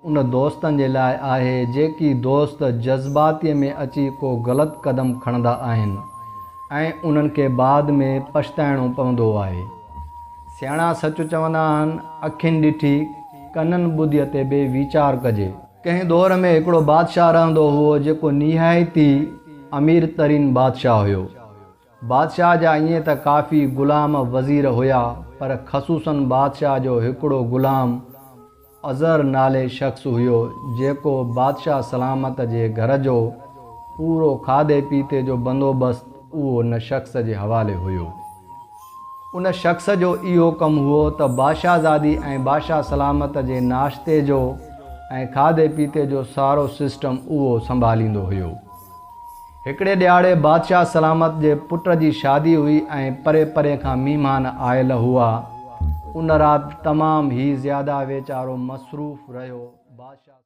उन दोस्तनि जे लाइ आहे जेकी दोस्त जज़्बातीअ में अची को ग़लति क़दम खणंदा आहिनि ऐं उन्हनि खे बाद में पछताइणो पवंदो आहे। सियाणा सच चवंदा आहिनि, अखियुनि ॾिठी कननि ॿुधीअ ते बि वीचार कजे। कंहिं दौर में हिकिड़ो बादशाह रहंदो हुओ जेको निहायती अमीर तरीन बादशाह हुयो। बादशाह जा ईअं त काफ़ी ग़ुलाम वज़ीर हुया, पर ख़सूसन बादशाह जो हिकिड़ो ग़ुलाम अज़र नाले शख़्स हुयो जेको बादशाह सलामत जे घर जो पूरो खाधे पीते जो बंदोबस्तु उहो उन शख़्स जे हवाले हुयो। उन शख़्स जो इहो कमु हुओ त बादशाहज़ादी ऐं बादशाह सलामत जे नाश्ते जो ऐं खाधे पीते जो सारो सिस्टम उहो संभालींदो हुयो। हिकिड़े ॾियारे बादशाह सलामत जे पुट जी शादी हुई ऐं परे परे खां महिमान आयल हुआ। उन राति तमामु ई ज़्यादा वीचारो मसरूफ़ रहियो। बादशाह